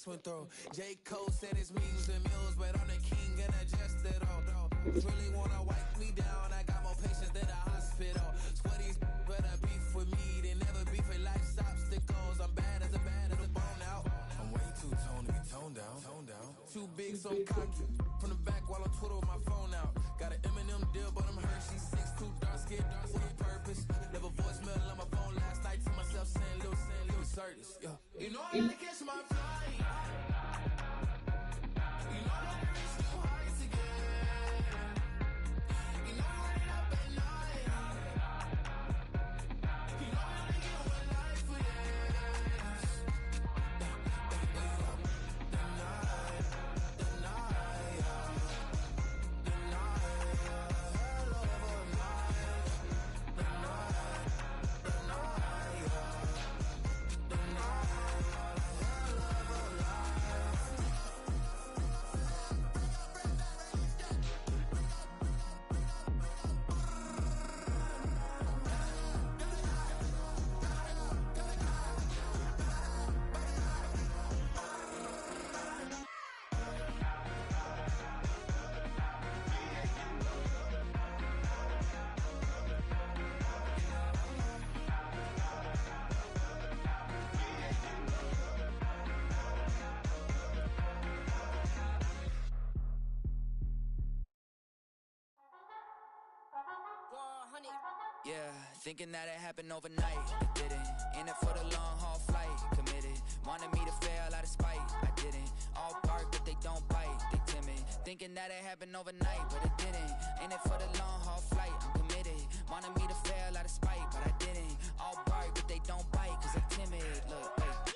X went through. J. Cole said it's me who's the mules, but I'm the king and I just it all. Really wanna wipe me down, I got more patience than a hospital. Sweaties better beef with me, they never beef with life's obstacles. I'm bad as a bone out. I'm way too toned to be toned down. Too big, so cocky. From the back while I twiddle with my phone out. Got an Eminem deal, but I'm Hershey 6'2", dark skin, with a purpose. Never voicemail on my phone last night to myself saying Lil Curtis. Yeah. You know I gotta catch my flight. You know I gotta reach new heights again. You know I'm running up at night. You know I gotta get one life for this. The night, hell of a night. The night. Yeah, thinking that it happened overnight, it didn't. In it for the long haul flight, committed. Wanted me to fail out of spite, I didn't. All bark but they don't bite, they timid. Thinking that it happened overnight, but it didn't. In it for the long haul flight, I'm committed. Wanted me to fail out of spite, but I didn't. All bark but they don't bite, cause I'm timid. Look, wait.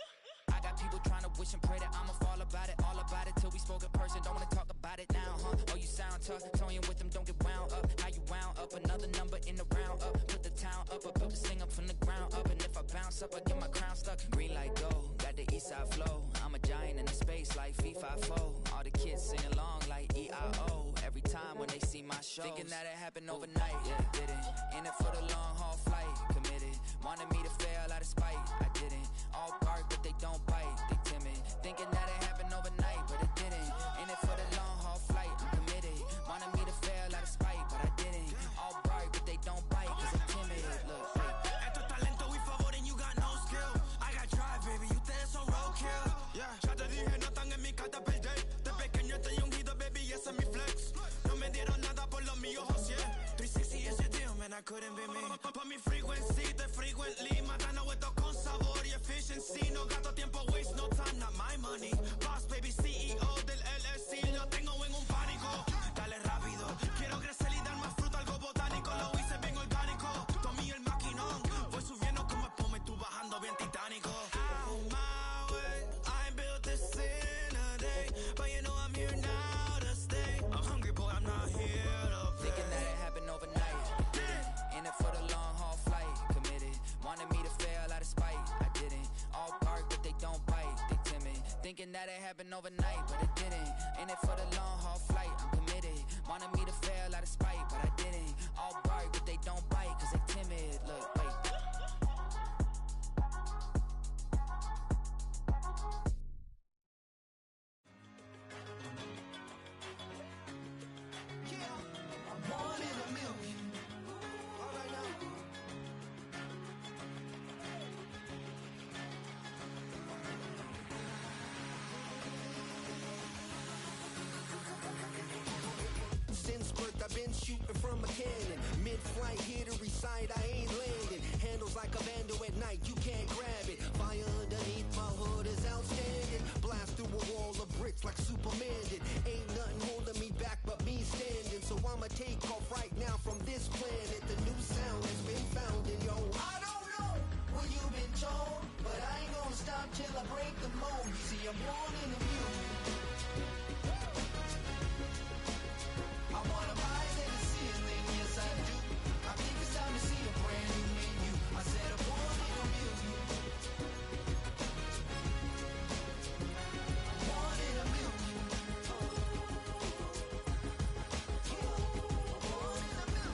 I got people trying to wish and pray that I'ma fall about it, all about it till we spoke in person. Don't wanna talk about it now, huh? Oh, you sound tough, toying with them, don't get wound up. How you wound up? Another number in the round up. Put the town up, I built this thing up from the ground up. And if I bounce up, I get my crown stuck. Green light go, got the east side flow. I'm a giant in the space like FIFA 4. All the kids sing along like EIO. Every time when they see my show, thinking that it happened overnight, yeah, it didn't. In it for the long haul flight, committed. Wanted me to fail out of spite, I didn't. All bark but they don't bite, they timid. Thinking that it happened overnight, but it didn't. In it for the long haul flight, I'm committed. Wanted me to fail out of spite, but I didn't. All bark but they don't bite, cause I'm timid. Look, esto es talento y favor and you got no skill. I got drive, baby, ustedes son roadkill. Yeah, ya te dije, no están en mi carta perder. De pequeño estoy ungido, baby, y ese es mi flex. No me dieron nada por lo mío, José. 360 is your deal, man, I couldn't be me. Pa' mi frequency, te frequently. Matando esto con sabor y efficiency. No gasto tiempo, waste no time, not my money. Boss, baby, CEO del LLC. Lo tengo en un pánico. Dale rápido, quiero crecer y dar más fruto, algo botánico. Lo hice bien orgánico. Tomé el maquinón. Voy subiendo como espuma y tú bajando bien titánico. Out my way, I built this in a day. But you know I'm here now to stay. I'm hungry, boy, I'm not here to play. Thinking that it happened overnight, it didn't. In it for the long haul flight, committed. Wanted me to fail out of spite, I didn't. All bark but they don't bite, they timid. Thinking that it happened overnight, but it didn't. In it for the long haul flight, I'm committed. Wanted me to fail out of spite, but I didn't. All bark but they don't bite, cause they timid. Look, wait. One in a million. All right now. Since birth I've been shooting from a cannon. Mid-flight here to recite, I ain't landing. Handles like a vandal at night, you can't grab it. Fire underneath my hood is outstanding. Blast through a wall of bricks like Superman did. Ain't nothing holding me back but me standing. So I'ma take off right now from this planet. The new sound has been found in yo. I don't know where you've been told, but I ain't gonna stop till I break the mold. You see, I'm born in the music. I wanna rise in the ceiling, yes I do. I think it's time to see a brand new menu. I said I'm born in a million. Born in a million. Born in a million.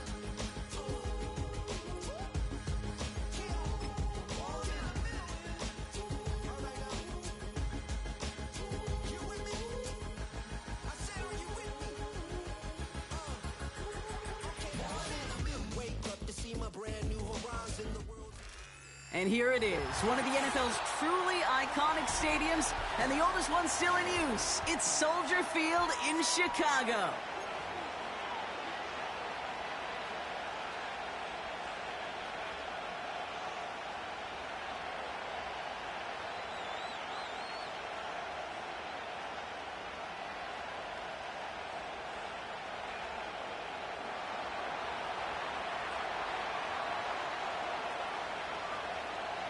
And here it is, one of the NFL's truly iconic stadiums, and the oldest one still in use. It's Soldier Field in Chicago.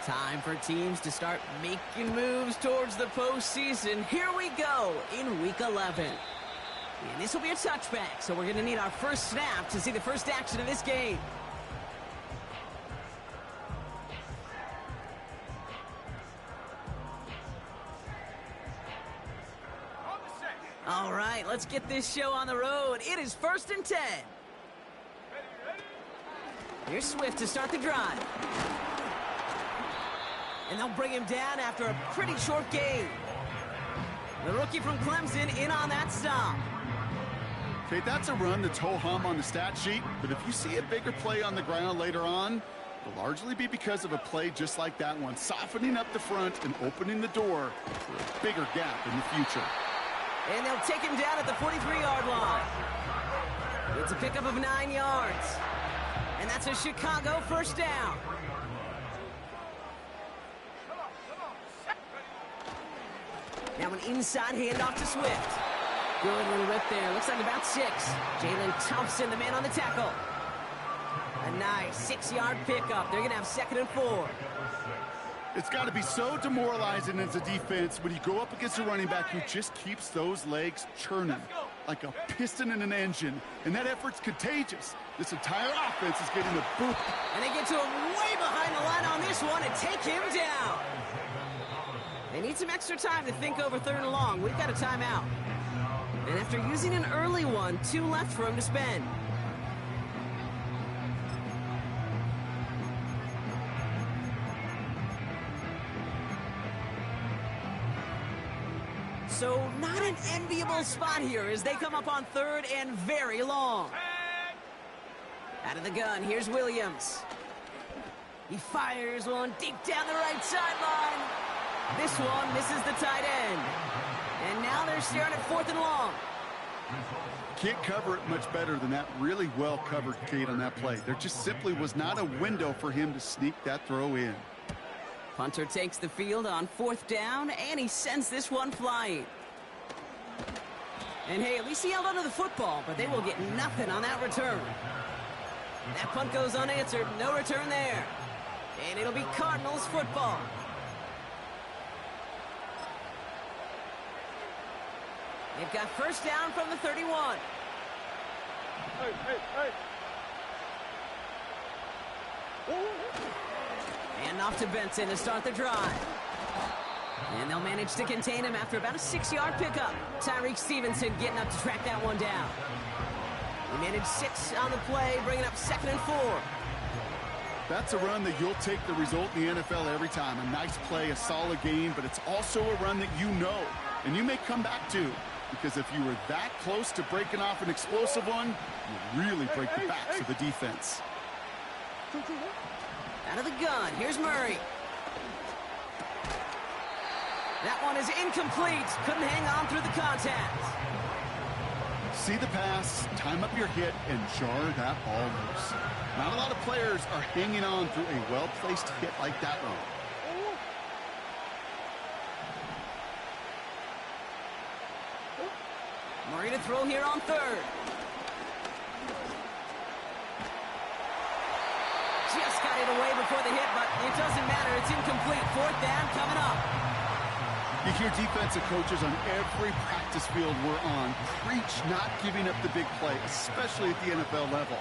Time for teams to start making moves towards the postseason. Here we go in Week 11. And this will be a touchback, so we're going to need our first snap to see the first action of this game. All right, let's get this show on the road. It is 1st and 10. Here's Swift to start the drive. And they'll bring him down after a pretty short game. The rookie from Clemson in on that stop. Okay, that's a run that's ho-hum on the stat sheet, but if you see a bigger play on the ground later on, it'll largely be because of a play just like that one, softening up the front and opening the door for a bigger gap in the future. And they'll take him down at the 43-yard line. It's a pickup of 9 yards. And that's a Chicago first down. Now an inside handoff to Swift. Good little rip there. Looks like about 6. Jalen Thompson, the man on the tackle. A nice 6-yard pickup. They're going to have 2nd and 4. It's got to be so demoralizing as a defense when you go up against a running back who just keeps those legs churning like a piston in an engine. And that effort's contagious. This entire offense is getting a boot. And they get to him way behind the line on this one and take him down. They need some extra time to think over 3rd and long. We've got a timeout. And after using an early one, 2 left for him to spend. So not an enviable spot here as they come up on 3rd and very long. Out of the gun, here's Williams. He fires one deep down the right sideline. This one misses the tight end. And now they're staring at 4th and long. Can't cover it much better than that really well-covered Kate on that play. There just simply was not a window for him to sneak that throw in. Punter takes the field on 4th down, and he sends this one flying. And hey, at least he held onto the football, but they will get nothing on that return. That punt goes unanswered. No return there. And it'll be Cardinals football. They've got first down from the 31. And off to Benson to start the drive. And they'll manage to contain him after about a 6-yard pickup. Tyreek Stevenson getting up to track that one down. He managed 6 on the play, bringing up 2nd and 4. That's a run that you'll take the result in the NFL every time. A nice play, a solid game, but it's also a run that you know, and you may come back to. Because if you were that close to breaking off an explosive one, you really break the backs of the defense. Out of the gun, here's Murray. That one is incomplete. Couldn't hang on through the contact. See the pass, time up your hit, and jar that ball loose. Not a lot of players are hanging on through a well-placed hit like that one. Murray to throw here on 3rd. Just got it away before the hit, but it doesn't matter. It's incomplete. 4th down coming up. You hear defensive coaches on every practice field we're on preach not giving up the big play, especially at the NFL level.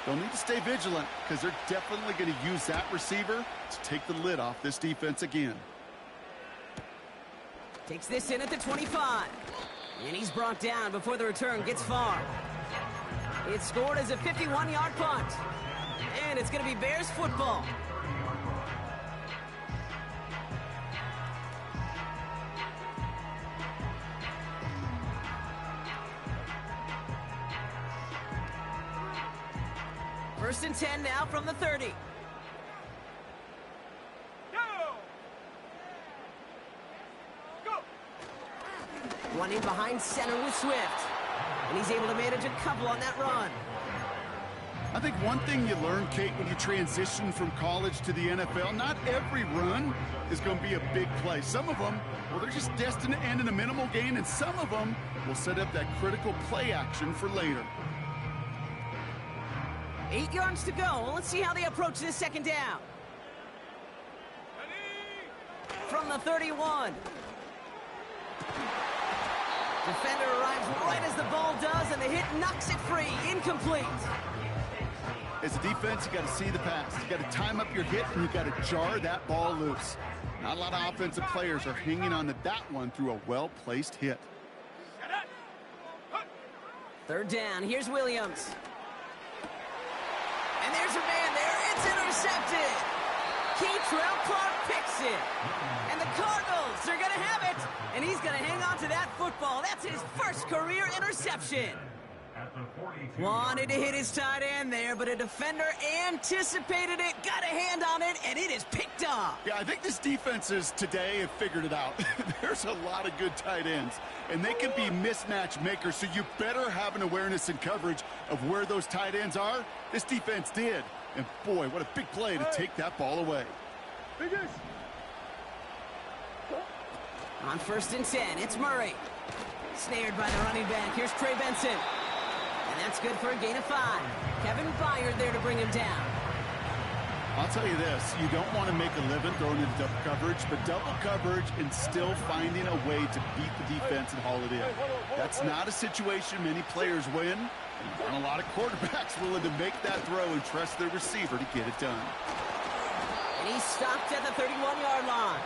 They'll need to stay vigilant because they're definitely going to use that receiver to take the lid off this defense again. Takes this in at the 25. And he's brought down before the return gets far. It's scored as a 51-yard punt. And it's going to be Bears football. First and 10 now from the 30. Running behind center with Swift. And he's able to manage a couple on that run. I think one thing you learn, Kate, when you transition from college to the NFL, not every run is going to be a big play. Some of them, well, they're just destined to end in a minimal gain, and some of them will set up that critical play action for later. 8 yards to go. Let's see how they approach this second down. From the 31. Defender arrives right as the ball does, and the hit knocks it free. Incomplete. As a defense, you got to see the pass. You got to time up your hit, and you got to jar that ball loose. Not a lot of offensive players are hanging on to that one through a well-placed hit. Third down. Here's Williams. And there's a man there. It's intercepted. Keytrell Clark picks it. And the Cardinals, they're going to have it. And he's going to hang on to that football. That's his first career interception. Wanted to hit his tight end there, but a defender anticipated it, got a hand on it, and it is picked up. Yeah, I think this defenses today have figured it out. There's a lot of good tight ends, and they can be mismatch makers, so you better have an awareness and coverage of where those tight ends are. This defense did, and boy, what a big play to take that ball away. On 1st and 10, it's Murray. Snared by the running back. Here's Trey Benson. And that's good for a gain of 5. Kevin Byard there to bring him down. I'll tell you this, you don't want to make a living throwing into double coverage, but double coverage and still finding a way to beat the defense and haul it in. That's not a situation many players win, and a lot of quarterbacks willing to make that throw and trust their receiver to get it done. And he's stopped at the 31-yard line.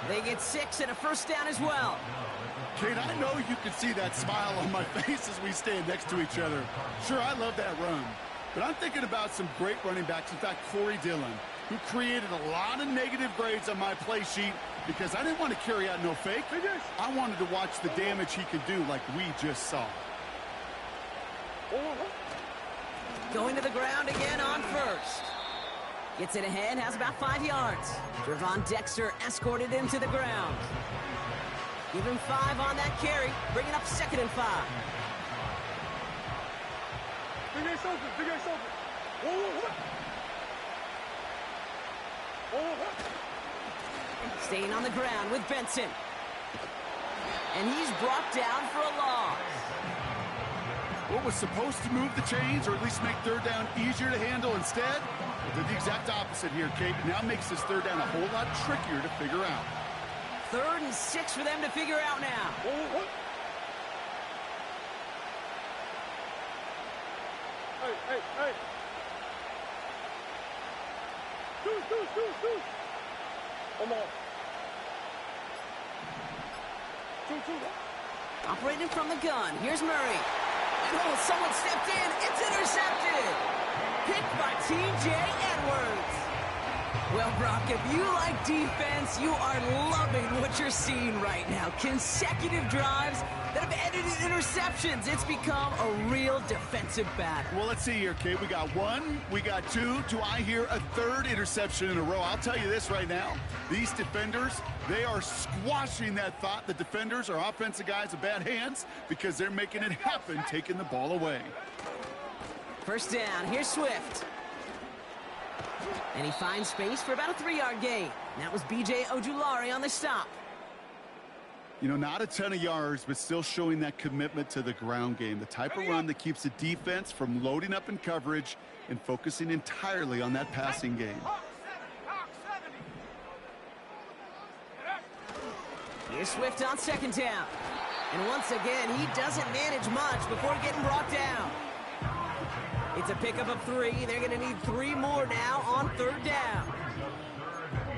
They get 6 and a first down as well. Kate, I know you can see that smile on my face as we stand next to each other. Sure, I love that run. But I'm thinking about some great running backs. In fact, Corey Dillon, who created a lot of negative grades on my play sheet because I didn't want to carry out no fake. I wanted to watch the damage he could do like we just saw. Going to the ground again on 1st. Gets it ahead, has about 5 yards. Javon Dexter escorted him to the ground. Give him 5 on that carry, bringing up 2nd and 5. Staying on the ground with Benson. And he's brought down for a loss. What was supposed to move the chains, or at least make 3rd down easier to handle instead, did the exact opposite here, Kate. Now makes this 3rd down a whole lot trickier to figure out. 3rd and 6 for them to figure out now. Hey. Two. Come on. Two. Operating from the gun. Here's Murray. And oh, someone stepped in. It's intercepted. Picked by T.J. Edwards. Well, Brock, if you like defense, you are loving what you're seeing right now. Consecutive drives that have ended in interceptions. It's become a real defensive battle. Well, let's see here, Kate. We got 1, we got 2. Do I hear a 3rd interception in a row? I'll tell you this right now. These defenders, they are squashing that thought. The defenders are offensive guys with bad hands because they're making it happen, taking the ball away. 1st down. Here's Swift. And he finds space for about a 3-yard gain. That was B.J. Ojulari on the stop. You know, not a ton of yards, but still showing that commitment to the ground game. The type of run that keeps the defense from loading up in coverage and focusing entirely on that passing game. Here's Swift on 2nd down. And once again, he doesn't manage much before getting brought down. It's a pickup of 3. They're going to need 3 more now on 3rd down.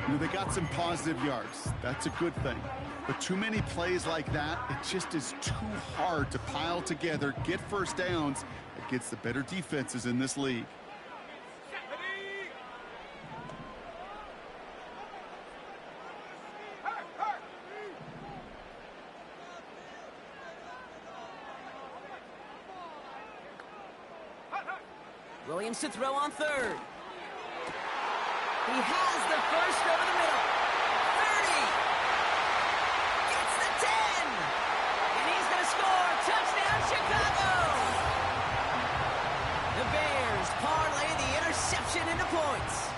You know, they got some positive yards. That's a good thing. But too many plays like that, it just is too hard to pile together, get first downs against the better defenses in this league. Williams to throw on 3rd. He has the first over the middle. 30. Gets the 10. interception into points.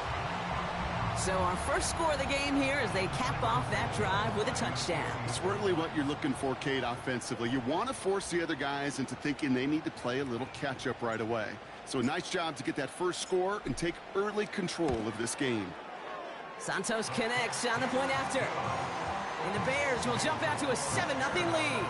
So our first score of the game here as they cap off that drive with a touchdown. It's really what you're looking for, Kate, offensively. You want to force the other guys into thinking they need to play a little catch-up right away. So a nice job to get that first score and take early control of this game. Santos connects on the point after. And the Bears will jump out to a 7-0 lead.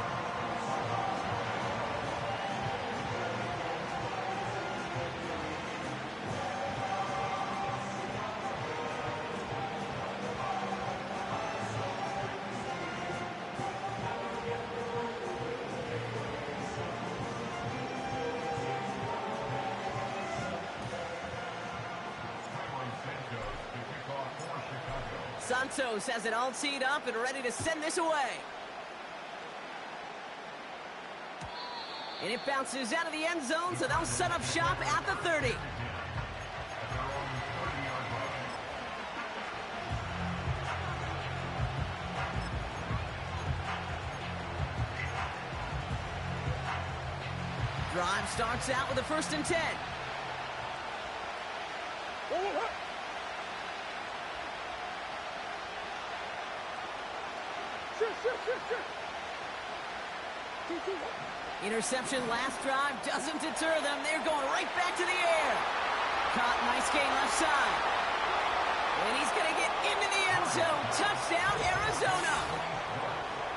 Santos has it all teed up and ready to send this away. And it bounces out of the end zone, so they'll set up shop at the 30. Drive starts out with a 1st and 10. Interception last drive doesn't deter them. They're going right back to the air. Caught, nice gain left side. And he's going to get into the end zone. Touchdown, Arizona.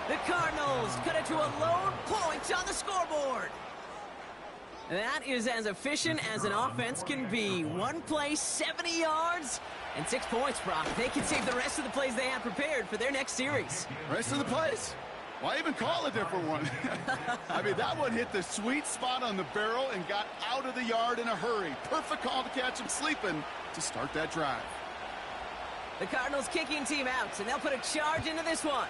The Cardinals cut it to a lone point on the scoreboard. That is as efficient as an offense can be. One play, 70 yards, and 6 points, Brock. They can save the rest of the plays they have prepared for their next series. Rest of the plays? Why even call a different one? I mean, that one hit the sweet spot on the barrel and got out of the yard in a hurry. Perfect call to catch him sleeping to start that drive. The Cardinals kicking team out, and they'll put a charge into this one.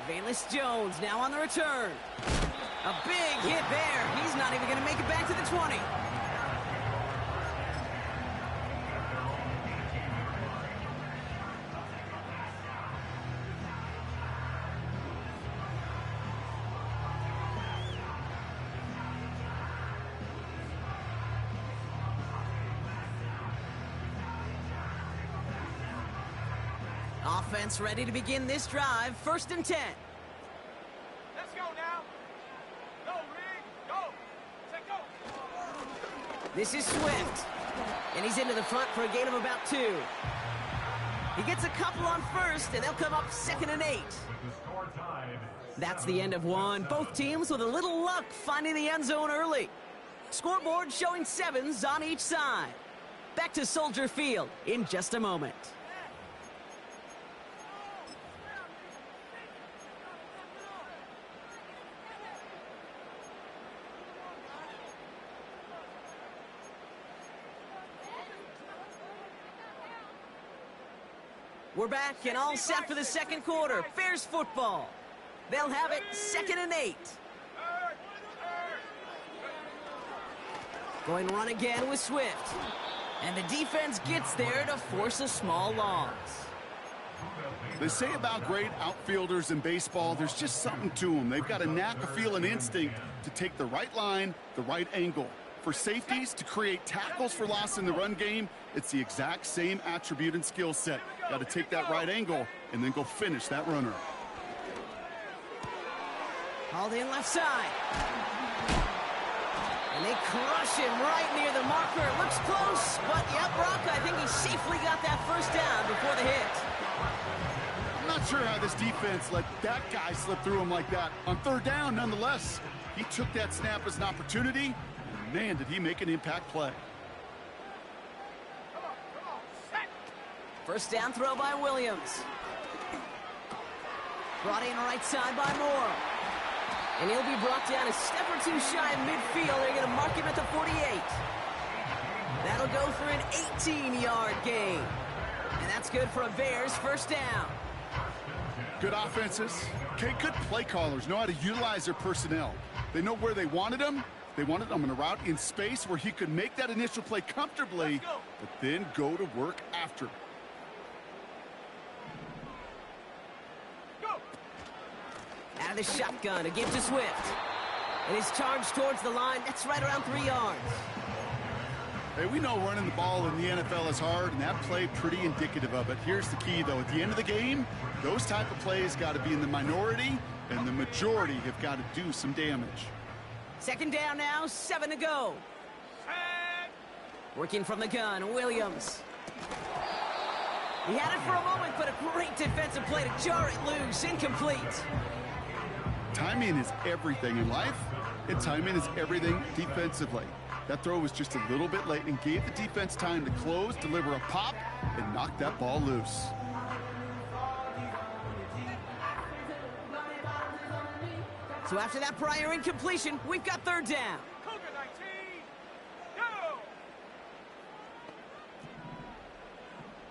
Valus Jones now on the return. A big hit there. He's not even going to make it back to the 20. Offense ready to begin this drive. 1st and 10. Let's go now. Go, Reed. Go. Set go. This is Swift. And he's into the front for a gain of about 2. He gets a couple on 1st, and they'll come up 2nd and 8. That's the end of one. Both teams with a little luck finding the end zone early. Scoreboard showing 7s on each side. Back to Soldier Field in just a moment. We're back and all set for the second quarter. Bears football. They'll have it 2nd and 8. Going run again with Swift. And the defense gets there to force a small loss. They say about great outfielders in baseball, there's just something to them. They've got a knack, a feel, an instinct to take the right line, the right angle. For safeties to create tackles for loss in the run game, it's the exact same attribute and skill set. Got to take that right angle and then go finish that runner. Hauled in left side. And they crush him right near the marker. It looks close, but yep, Brock, I think he safely got that 1st down before the hit. I'm not sure how this defense let that guy slip through him like that. On 3rd down, nonetheless, he took that snap as an opportunity. Man, did he make an impact play. 1st down throw by Williams. Brought in right side by Moore. And he'll be brought down a step or 2 shy of midfield. They're going to mark him at the 48. That'll go for an 18-yard gain. And that's good for a Bears 1st down. Good offenses. Okay, good play callers know how to utilize their personnel. They know where they wanted them. They wanted him on a route in space where he could make that initial play comfortably, but then go to work after. Out of the shotgun to give to Swift. It is charged towards the line. That's right around 3 yards. Hey, we know running the ball in the NFL is hard, and that play pretty indicative of it. Here's the key, though. At the end of the game, those type of plays got to be in the minority, and the majority have got to do some damage. Second down now, 7 to go. Working from the gun, Williams. He had it for a moment, but a great defensive play to jar it loose. Incomplete. Timing is everything in life, and timing is everything defensively. That throw was just a little bit late and gave the defense time to close, deliver a pop, and knock that ball loose. So after that prior incompletion, we've got third down. Cougar 19, go!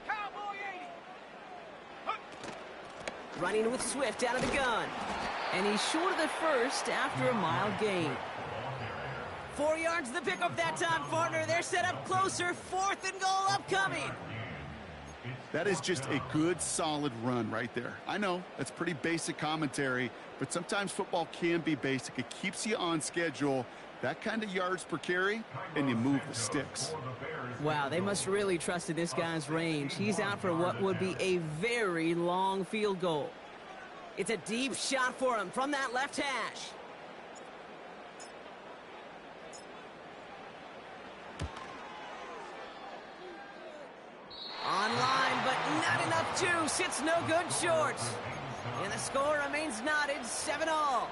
Cowboy 80. Running with Swift out of the gun. And he's short of the first after a mild gain. 4 yards the pickup that time, partner. They're set up closer. 4th and goal upcoming. That is just a good, solid run right there. I know, that's pretty basic commentary, but sometimes football can be basic. It keeps you on schedule, that kind of yards per carry, and you move the sticks. Wow, they must really trust in this guy's range. He's out for what would be a very long field goal. It's a deep shot for him from that left hash. Online, but not enough juice. It's no good short. And the score remains knotted, 7-all.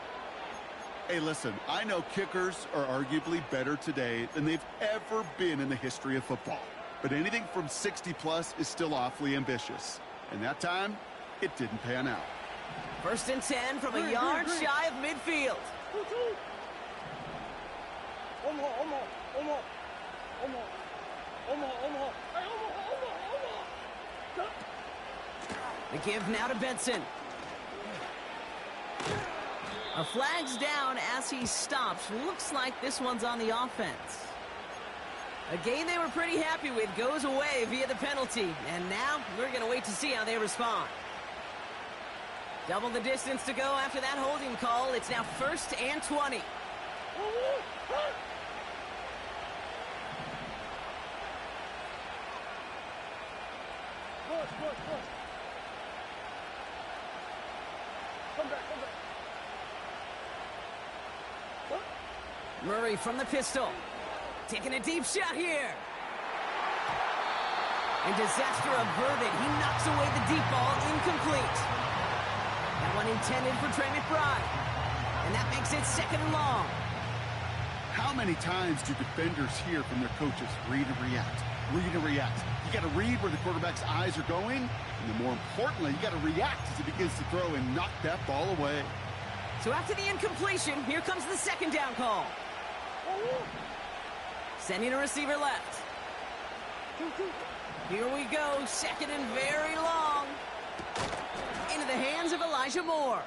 Hey, listen, I know kickers are arguably better today than they've ever been in the history of football. But anything from 60-plus is still awfully ambitious. And that time, it didn't pan out. 1st and 10 from a yard shy of midfield. The give now to Benson. A flag's down as he stops. Looks like this one's on the offense. A game they were pretty happy with goes away via the penalty. And now we're going to wait to see how they respond. Double the distance to go after that holding call. It's now 1st and 20. Murray from the pistol. Taking a deep shot here. And disaster averted. He knocks away the deep ball. Incomplete. That one intended for Trey McBride. And that makes it 2nd and long. How many times do defenders hear from their coaches, read and react, read and react? You got to read where the quarterback's eyes are going, and then more importantly, you got to react as he begins to throw and knock that ball away. So after the incompletion, here comes the 2nd down call. Sending a receiver left. Here we go, 2nd and very long. Into the hands of Elijah Moore.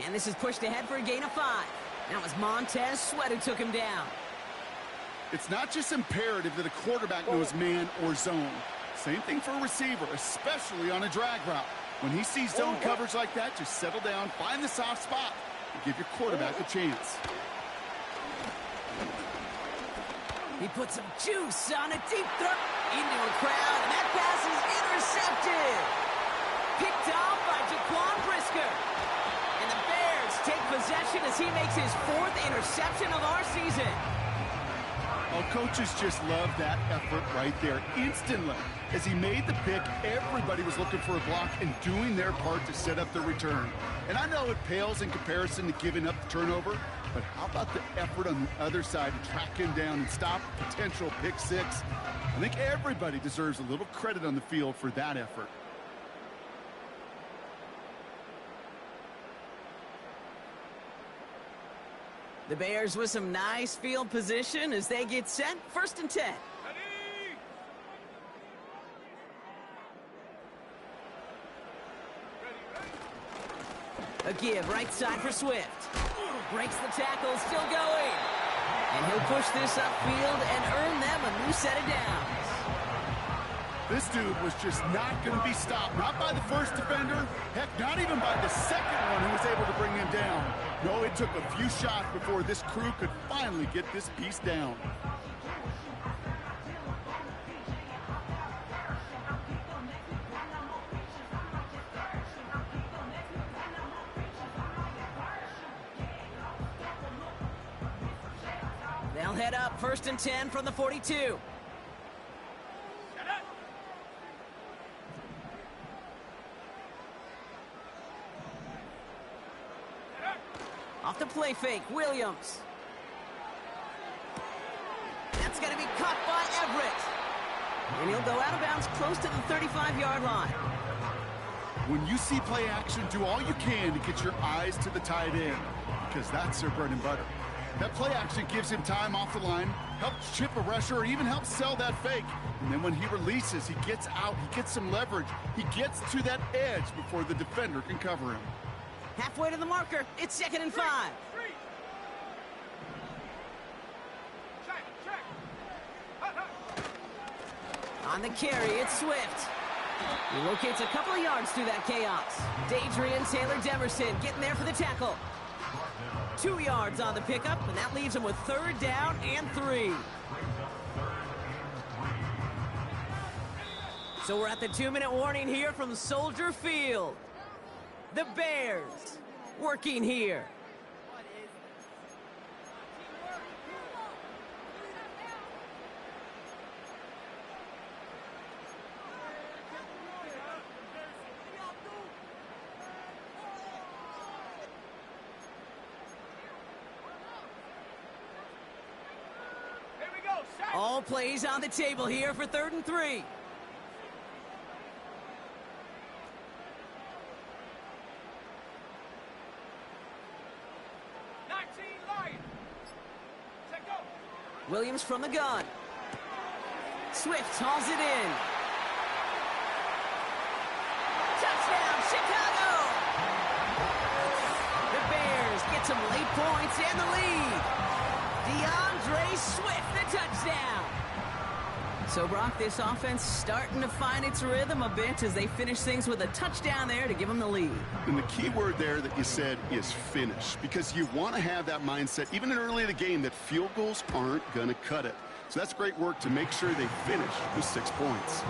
And this is pushed ahead for a gain of 5. Now as Montez Sweat who took him down. It's not just imperative that a quarterback knows man or zone. Same thing for a receiver, especially on a drag route. When he sees zone coverage like that, just settle down, find the soft spot, and give your quarterback a chance. He put some juice on a deep throw into a crowd, and that pass is intercepted. Picked off by Jaquan Brisker. And the Bears take possession as he makes his 4th interception of our season. Oh, coaches just love that effort right there. Instantly, as he made the pick, everybody was looking for a block and doing their part to set up the return. And I know it pales in comparison to giving up the turnover, but how about the effort on the other side to track him down and stop a potential pick 6? I think everybody deserves a little credit on the field for that effort. The Bears with some nice field position as they get set. 1st and 10. A give right side for Swift. Breaks the tackle, still going. And he'll push this upfield and earn them a new set of downs. This dude was just not going to be stopped. Not by the first defender. Heck, not even by the second one who was able to bring him down. No, it took a few shots before this crew could finally get this piece down. They'll head up 1st and 10 from the 42. Off the play fake, Williams. That's going to be caught by Everett. And he'll go out of bounds close to the 35-yard line. When you see play action, do all you can to get your eyes to the tight end, because that's their bread and butter. That play action gives him time off the line, helps chip a rusher, or even helps sell that fake. And then when he releases, he gets out, he gets some leverage. He gets to that edge before the defender can cover him. Halfway to the marker, it's 2nd and 5. On the carry, it's Swift. He locates a couple of yards through that chaos. Adrian Taylor-Demerson getting there for the tackle. 2 yards on the pickup, and that leaves him with 3rd down and 3. So we're at the 2-minute warning here from Soldier Field. The Bears working here. All plays on the table here for 3rd and 3. Williams from the gun. Swift hauls it in. Touchdown, Chicago! The Bears get some late points and the lead. DeAndre Swift, the touchdown. So, Brock, this offense starting to find its rhythm a bit as they finish things with a touchdown there to give them the lead. And the key word there that you said is finish, because you want to have that mindset, even early in the game, that field goals aren't going to cut it. So that's great work to make sure they finish with 6 points.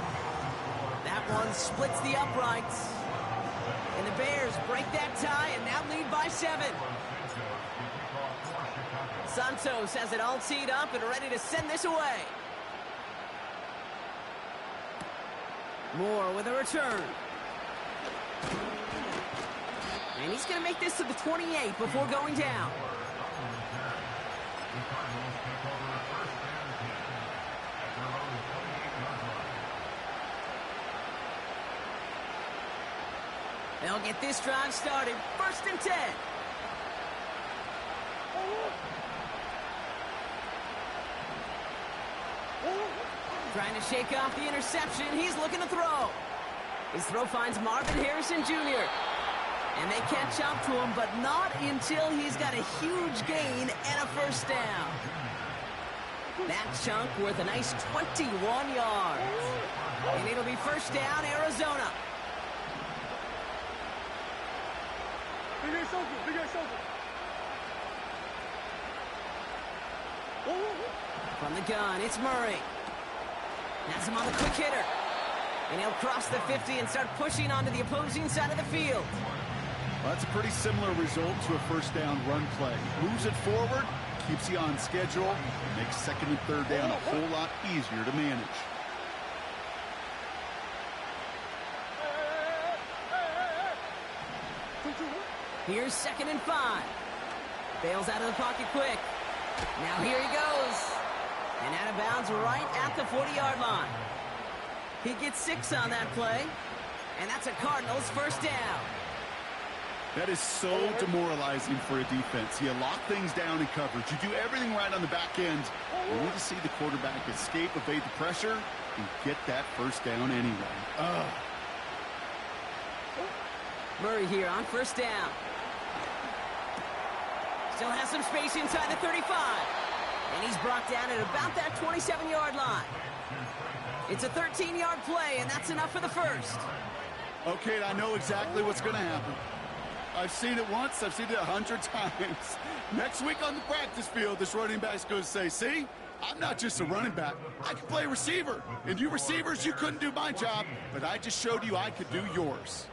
That one splits the uprights. And the Bears break that tie and now lead by 7. Santos has it all teed up and ready to send this away. Moore with a return. And he's going to make this to the 28 before going down. They'll get this drive started. 1st and 10. Trying to shake off the interception. He's looking to throw. His throw finds Marvin Harrison Jr. And they catch up to him, but not until he's got a huge gain and a 1st down. That chunk worth a nice 21 yards. And it'll be 1st down, Arizona. From the gun, it's Murray. Has him on the quick hitter. And he'll cross the 50 and start pushing onto the opposing side of the field. Well, that's a pretty similar result to a 1st down run play. Moves it forward, keeps you on schedule, makes 2nd and 3rd down a whole lot easier to manage. Here's 2nd and 5. Bails out of the pocket quick. Now here he goes. And out of bounds right at the 40-yard line. He gets 6 on that play. And that's a Cardinals 1st down. That is so demoralizing for a defense. You lock things down in coverage. You do everything right on the back end. You need to see the quarterback escape, evade the pressure, and get that 1st down anyway. Murray here on 1st down. Still has some space inside the 35. And he's brought down at about that 27-yard line. It's a 13-yard play, and that's enough for the first. Okay, I know exactly what's going to happen. I've seen it once. I've seen it 100 times. Next week on the practice field, this running back's going to say, see, I'm not just a running back. I can play receiver. And you receivers, you couldn't do my job, but I just showed you I could do yours.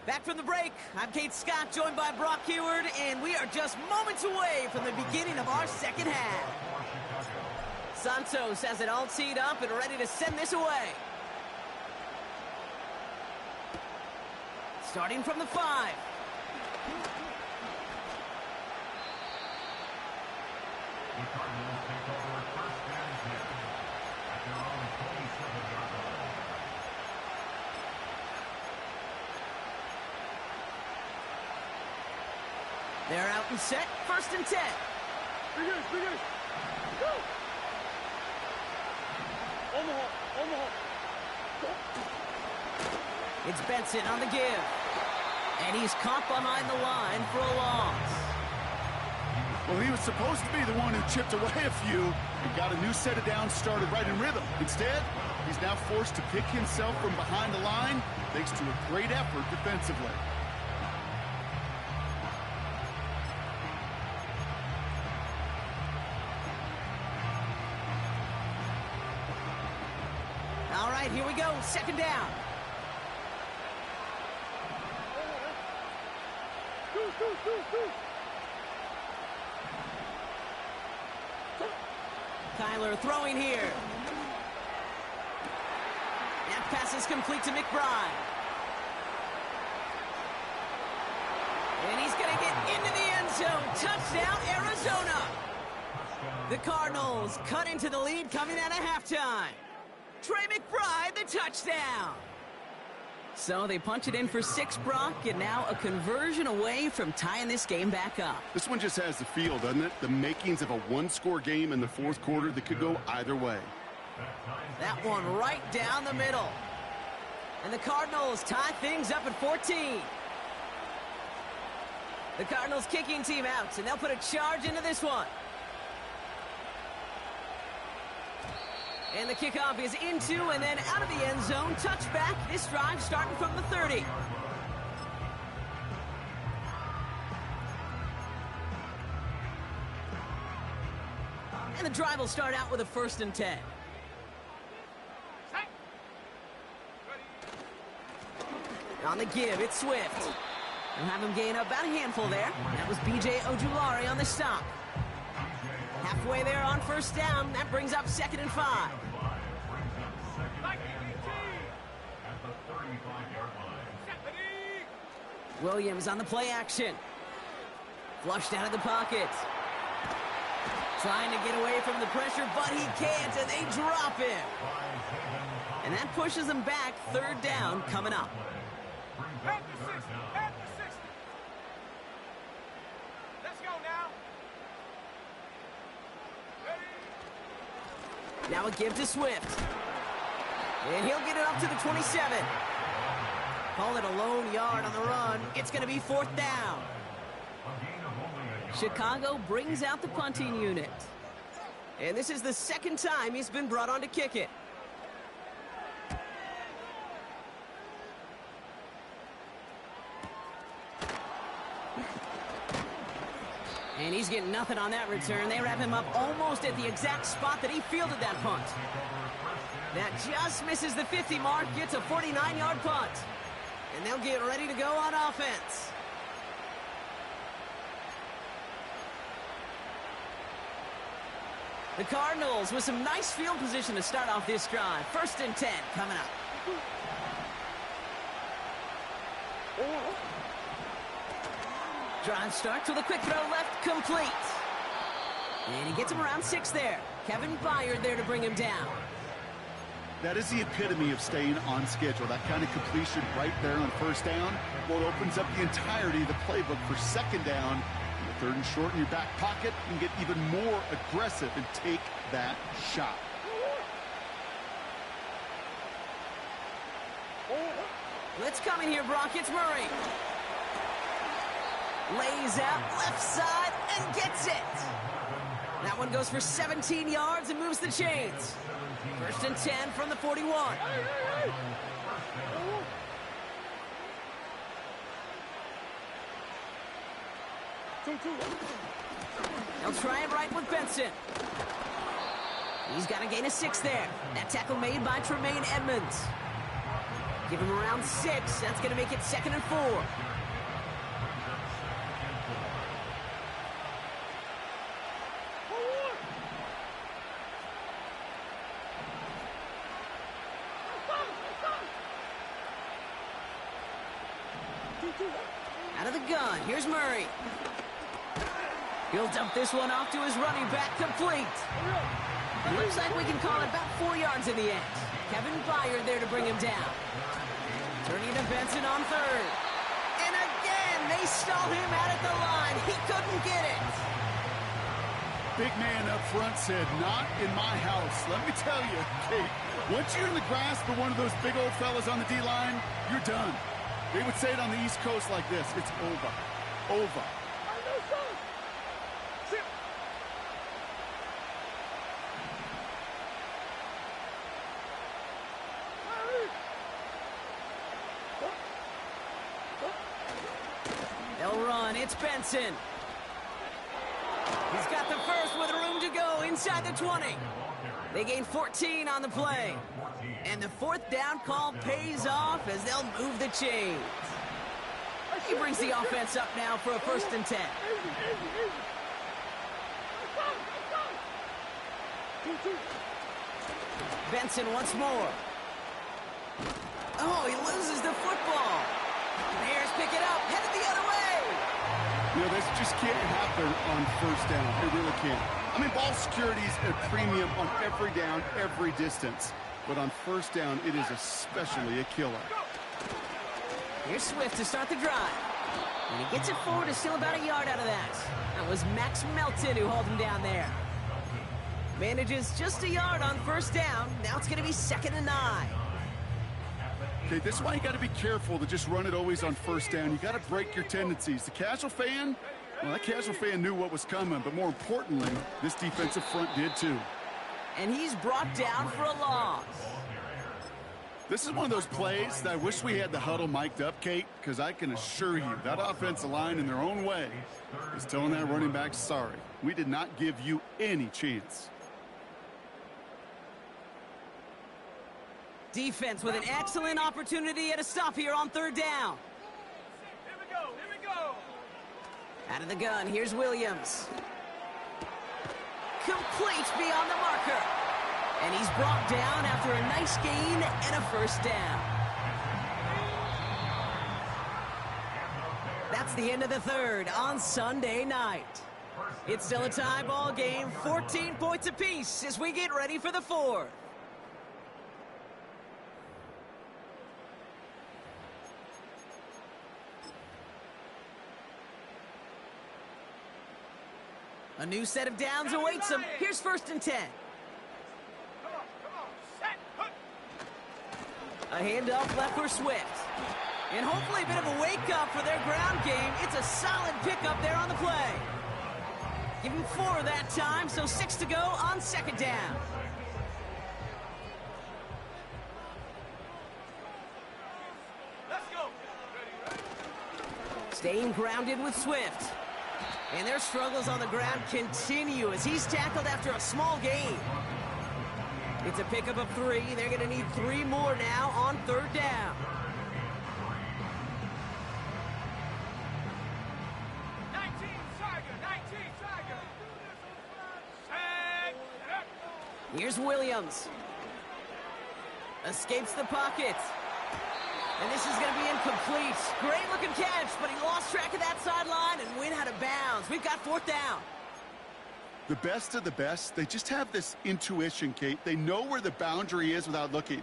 Back from the break, I'm Kate Scott, joined by Brock Heward, and we are just moments away from the beginning of our second half. Santos has it all teed up and ready to send this away. Starting from the 5. They're out and set, 1st and 10. It's Benson on the give. And he's caught behind the line for a loss. Well, he was supposed to be the one who chipped away a few and got a new set of downs started right in rhythm. Instead, he's now forced to pick himself from behind the line thanks to a great effort defensively. All right, here we go, 2nd down. Kyler throwing here. That pass is complete to McBride. And he's going to get into the end zone. Touchdown, Arizona. The Cardinals cut into the lead coming out of halftime. Trey McBride, the touchdown. So they punch it in for 6, Brock, and now a conversion away from tying this game back up. This one just has the feel, doesn't it? The makings of a one-score game in the 4th quarter that could go either way. That one right down the middle. And the Cardinals tie things up at 14. The Cardinals kicking team out, and they'll put a charge into this one. And the kickoff is into and then out of the end zone. Touchback. This drive starting from the 30. And the drive will start out with a 1st and 10. On the give, it's Swift. We'll have him gain about a handful there. That was B.J. Ojulari on the stop. Halfway there on 1st down. That brings up 2nd and 5. Williams on the play action. Flushed out of the pocket. Trying to get away from the pressure, but he can't, and they drop him. And that pushes them back. 3rd down coming up. At the 60. At the 60. Let's go now. Ready? Now a give to Swift. And he'll get it up to the 27. Call it a lone yard on the run. It's going to be 4th down. Chicago brings out the punting unit. And this is the 2nd time he's been brought on to kick it. And he's getting nothing on that return. They wrap him up almost at the exact spot that he fielded that punt. That just misses the 50 mark, gets a 49-yard punt. And they'll get ready to go on offense. The Cardinals with some nice field position to start off this drive. 1st and 10 coming up. Drive starts with a quick throw left, complete. And he gets him around 6 there. Kevin Byard there to bring him down. That is the epitome of staying on schedule. That kind of completion right there on 1st down, well, it opens up the entirety of the playbook for 2nd down. Third and short in your back pocket, you can get even more aggressive and take that shot. Let's come in here, Brock. It's Murray. Lays out left side and gets it. That one goes for 17 yards and moves the chains. 1st and 10 from the 41. They'll try it right with Benson. He's got to gain a 6 there. That tackle made by Tremaine Edmonds. Give him around 6. That's going to make it 2nd and 4. Out of the gun, here's Murray. He'll dump this one off to his running back, complete. It looks like we can call it about 4 yards in the end. Kevin Byard there to bring him down. Turning to Benson on 3rd. And again, they stall him out at the line. He couldn't get it. Big man up front said, not in my house. Let me tell you, Kate, once you're in the grasp of one of those big old fellas on the D-line, you're done. They would say it on the East Coast like this, it's over. Over. They'll run, it's Benson. He's got the first with room to go inside the 20. They gain 14 on the play. And the 4th down call pays off as they'll move the chains. He brings the offense up now for a 1st and 10. Benson once more. Oh, he loses the football. Bears pick it up, headed the other way. You know, this just can't happen on 1st down. It really can't. I mean, ball security's a premium on every down, every distance. But on 1st down, it is especially a killer. Here's Swift to start the drive. And he gets it forward, is still about a yard out of that. That was Max Melton who hauled him down there. Manages just a yard on 1st down. Now it's going to be 2nd and 9. Okay, this is why you got to be careful to just run it always on 1st down. You got to break your tendencies. The casual fan, well, that casual fan knew what was coming, but more importantly, this defensive front did too. And he's brought down for a loss. This is one of those plays that I wish we had the huddle mic'd up, Kate, because I can assure you that offensive line in their own way is telling that running back, sorry, we did not give you any chance. Defense with an excellent opportunity at a stop here on 3rd down. Here we go, here we go. Out of the gun, here's Williams. Complete beyond the marker. And he's brought down after a nice gain and a 1st down. That's the end of the 3rd on Sunday night. It's still a tie ball game, 14 points apiece as we get ready for the 4th. A new set of downs awaits him. Here's 1st and 10. Come on, set, hook. A handoff left for Swift. And hopefully a bit of a wake-up for their ground game. It's a solid pickup there on the play. Give him 4 that time, so 6 to go on 2nd down. Let's go. Ready. Staying grounded with Swift. And their struggles on the ground continue as he's tackled after a small gain. It's a pickup of 3. They're going to need 3 more now on 3rd down. 19, Tiger. Set. Here's Williams. Escapes the pocket. And this is going to be incomplete. Great looking catch, but he lost track of that sideline and went out of bounds. We've got 4th down. The best of the best, they just have this intuition, Kate. They know where the boundary is without looking.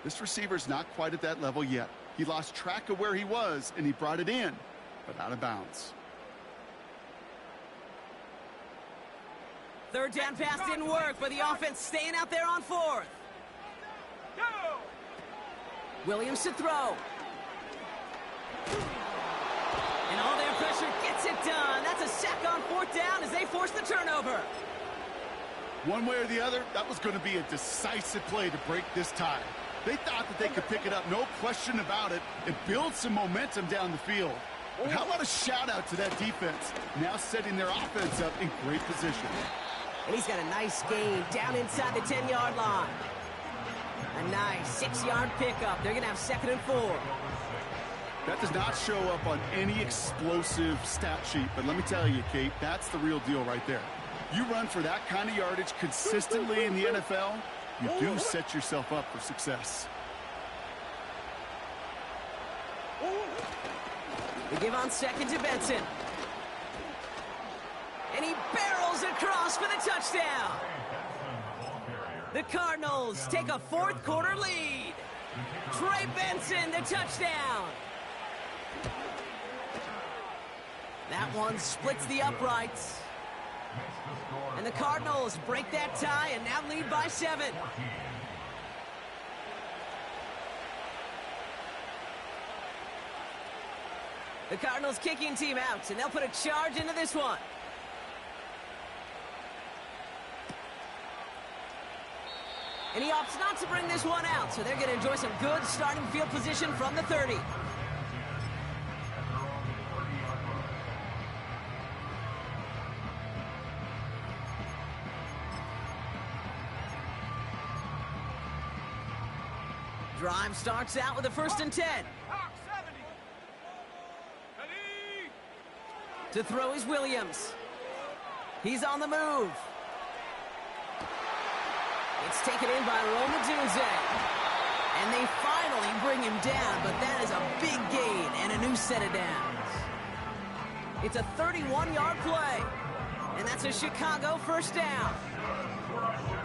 This receiver's not quite at that level yet. He lost track of where he was, and he brought it in, but out of bounds. 3rd down pass didn't work, but the offense staying out there on 4th. Go. Williams to throw. And all their pressure gets it done. That's a sack on 4th down as they force the turnover. One way or the other, that was going to be a decisive play to break this tie. They thought that they could pick it up, no question about it, and build some momentum down the field. But how about a shout-out to that defense, now setting their offense up in great position. And he's got a nice gain down inside the 10-yard line. A nice 6-yard pickup. They're going to have 2nd and 4. That does not show up on any explosive stat sheet, but let me tell you, Kate, that's the real deal right there. You run for that kind of yardage consistently in the NFL, you do set yourself up for success. They give on 2nd to Benson. And he barrels across for the touchdown. The Cardinals take a 4th quarter lead. Trey Benson, the touchdown. That one splits the uprights. And the Cardinals break that tie and now lead by 7. The Cardinals kicking team out, and they'll put a charge into this one. And he opts not to bring this one out, so they're going to enjoy some good starting field position from the 30. Drive starts out with a 1st and 10. Hawk 70. Ready? To throw is Williams. He's on the move. It's taken in by Roma Dunze. And they finally bring him down, but that is a big gain and a new set of downs. It's a 31-yard play, and that's a Chicago 1st down.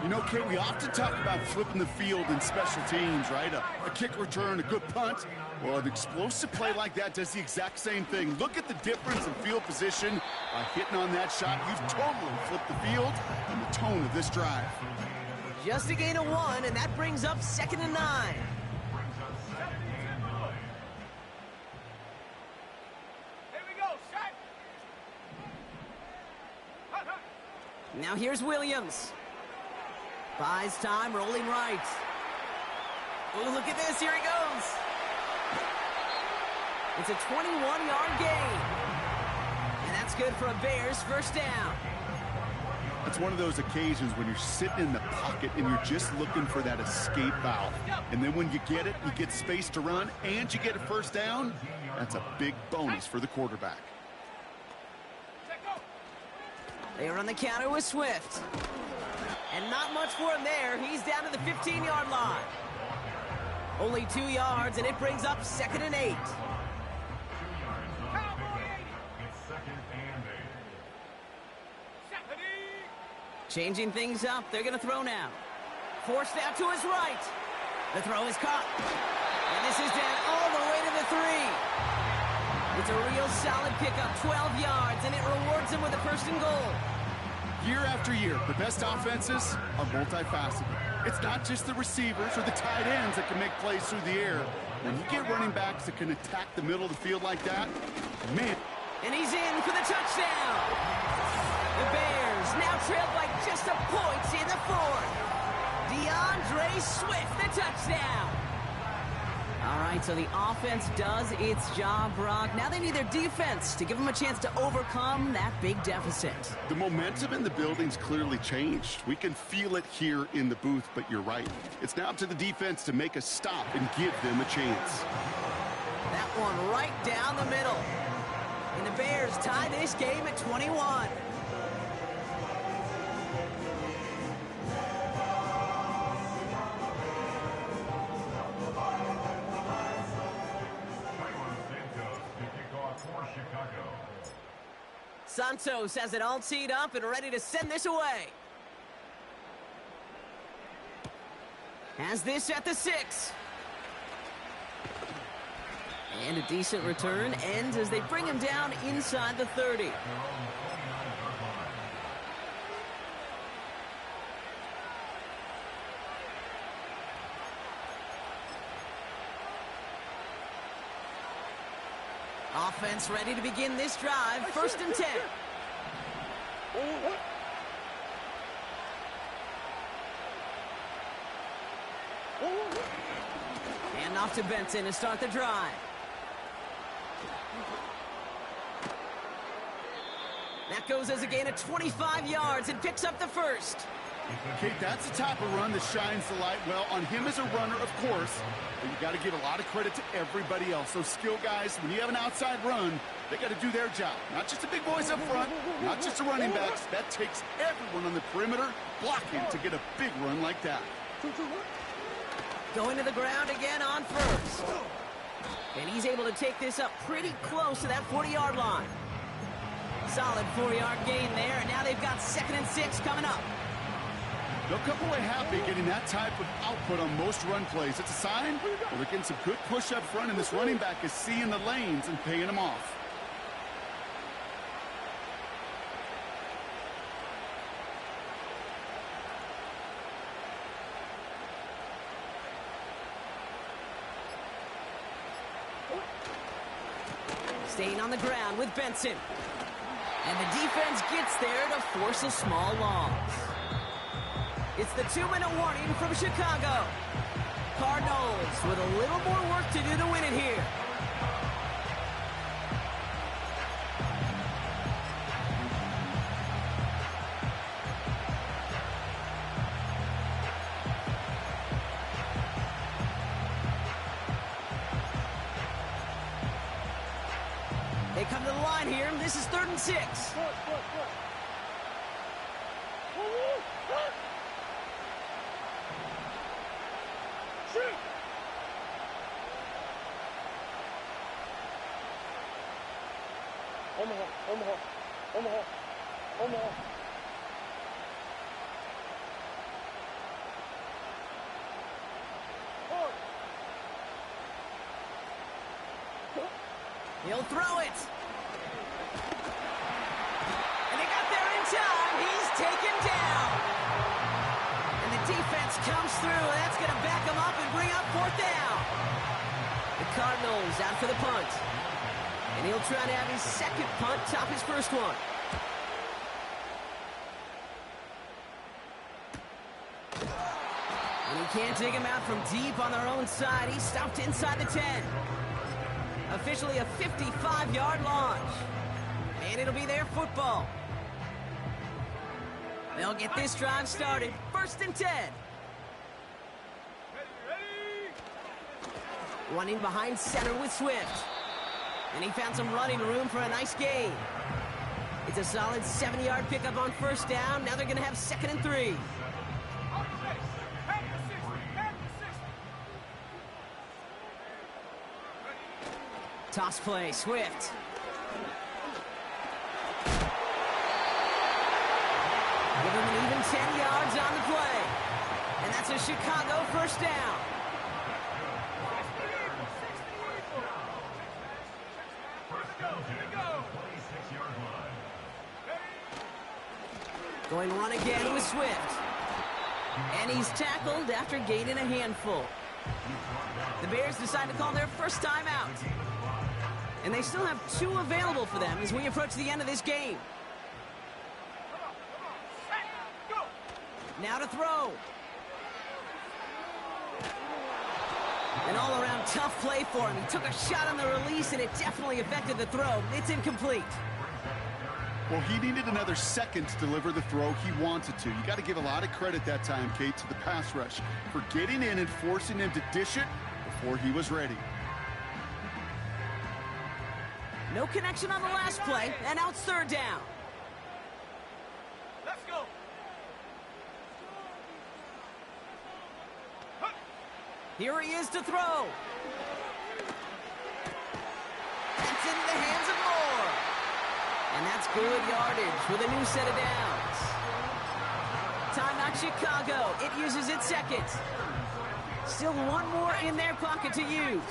You know, Kate, we often talk about flipping the field in special teams, right? A kick return, a good punt. Well, an explosive play like that does the exact same thing. Look at the difference in field position. By hitting on that shot, you've totally flipped the field and the tone of this drive. Just a gain of 1, and that brings up 2nd and 9. Here we go, set. Hut, hut. Now here's Williams. Buys time, rolling right. Oh, look at this, here he goes. It's a 21-yard gain. And that's good for a Bears 1st down. It's one of those occasions when you're sitting in the pocket and you're just looking for that escape valve. And then when you get it, you get space to run, and you get a 1st down. That's a big bonus for the quarterback. Set, go. They run the counter with Swift. And not much for him there. He's down to the 15-yard line. Only 2 yards, and it brings up 2nd and 8. Cowboy 80. Set, ready? Changing things up. They're going to throw now. Forced out to his right. The throw is caught. And this is down all the way to the 3. It's a real solid pickup, 12 yards, and it rewards him with a 1st and goal. Year after year, the best offenses are multifaceted. It's not just the receivers or the tight ends that can make plays through the air. When you get running backs that can attack the middle of the field like that, man. And he's in for the touchdown. The Bears now trail by just a point in the 4th. DeAndre Swift, the touchdown. All right, so the offense does its job, Brock. Now they need their defense to give them a chance to overcome that big deficit. The momentum in the building's clearly changed. We can feel it here in the booth, but you're right. It's now up to the defense to make a stop and give them a chance. That one right down the middle. And the Bears tie this game at 21. Santos has it all teed up and ready to send this away. Has this at the 6. And a decent return ends as they bring him down inside the 30. Offense ready to begin this drive. 1st and 10. And off to Benson to start the drive. That goes as a gain of 25 yards and picks up the first. Kate, that's the type of run that shines the light well on him as a runner, of course. But you got to give a lot of credit to everybody else. Those skill guys, when you have an outside run, they got to do their job. Not just the big boys up front, not just the running backs. That takes everyone on the perimeter blocking to get a big run like that. Going to the ground again on first. And he's able to take this up pretty close to that 40-yard line. Solid 4-yard gain there, and now they've got 2nd and 6 coming up. They'll come away happy getting that type of output on most run plays. It's a sign where they're getting some good push up front, and this running back is seeing the lanes and paying them off. Staying on the ground with Benson. And the defense gets there to force a small loss. It's the 2-minute warning from Chicago. Cardinals with a little more work to do to win it here. They come to the line here. This is 3rd and 6. He'll throw it. And they got there in time. He's taken down. And the defense comes through. That's going to back him up and bring up 4th down. The Cardinals out for the punt. And he'll try to have his 2nd punt top his 1st one. And he can't dig him out from deep on their own side. He's stopped inside the 10. Officially a 55-yard launch. And it'll be their football. They'll get this drive started. 1st and 10. Running behind center with Swift. And he found some running room for a nice gain. It's a solid 70-yard pickup on 1st down. Now they're going to have 2nd and 3. Toss play, Swift. Give him an even 10 yards on the play. And that's a Chicago 1st down. Going to run again with Swift. And he's tackled after gaining a handful. The Bears decide to call their 1st time out. And they still have 2 available for them as we approach the end of this game. Now to throw. An all-around tough play for him. He took a shot on the release, and it definitely affected the throw. It's incomplete. Well, he needed another second to deliver the throw he wanted to. You got to give a lot of credit that time, Kate, to the pass rush for getting in and forcing him to dish it before he was ready. No connection on the last play, and now it's 3rd down. Let's go. Here he is to throw. That's into the hands of Moore. And that's good yardage with a new set of downs. Timeout Chicago. It uses its 2nd. Still 1 more in their pocket to use.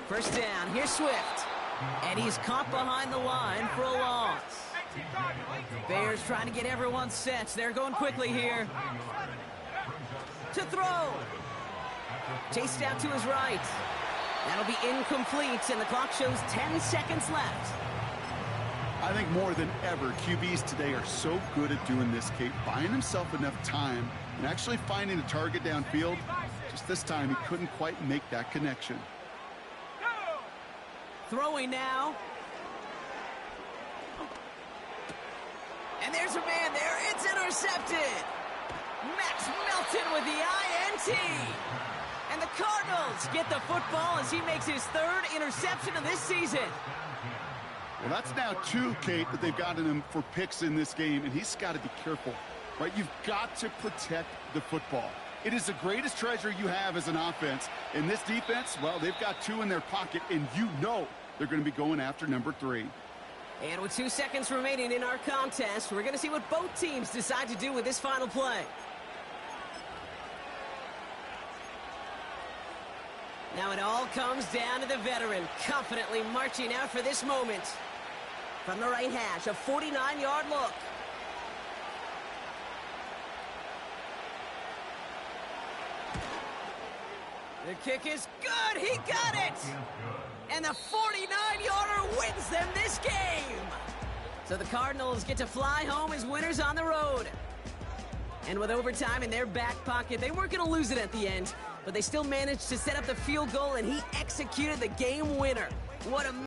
First down, here's Swift. And he's caught behind the line for a loss. Bears trying to get everyone set. They're going quickly here. To throw. Chased out to his right. That'll be incomplete, and the clock shows 10 seconds left. I think more than ever, QBs today are so good at doing this, Kate, buying himself enough time and actually finding a target downfield. Just this time, he couldn't quite make that connection. Throwing now. And there's a man there. It's intercepted. Max Melton with the INT. And the Cardinals get the football as he makes his third interception of this season. Well, that's now 2, Kate, that they've gotten him for picks in this game, and he's got to be careful, right? You've got to protect the football. It is the greatest treasure you have as an offense. And this defense, well, they've got 2 in their pocket, and you know they're going to be going after number 3. And with 2 seconds remaining in our contest, we're going to see what both teams decide to do with this final play. Now it all comes down to the veteran, confidently marching out for this moment. From the right hash, a 49-yard look. The kick is good. He got it. And the 49-yarder wins them this game. So the Cardinals get to fly home as winners on the road. And with overtime in their back pocket, they weren't going to lose it at the end, but they still managed to set up the field goal, and he executed the game winner. What a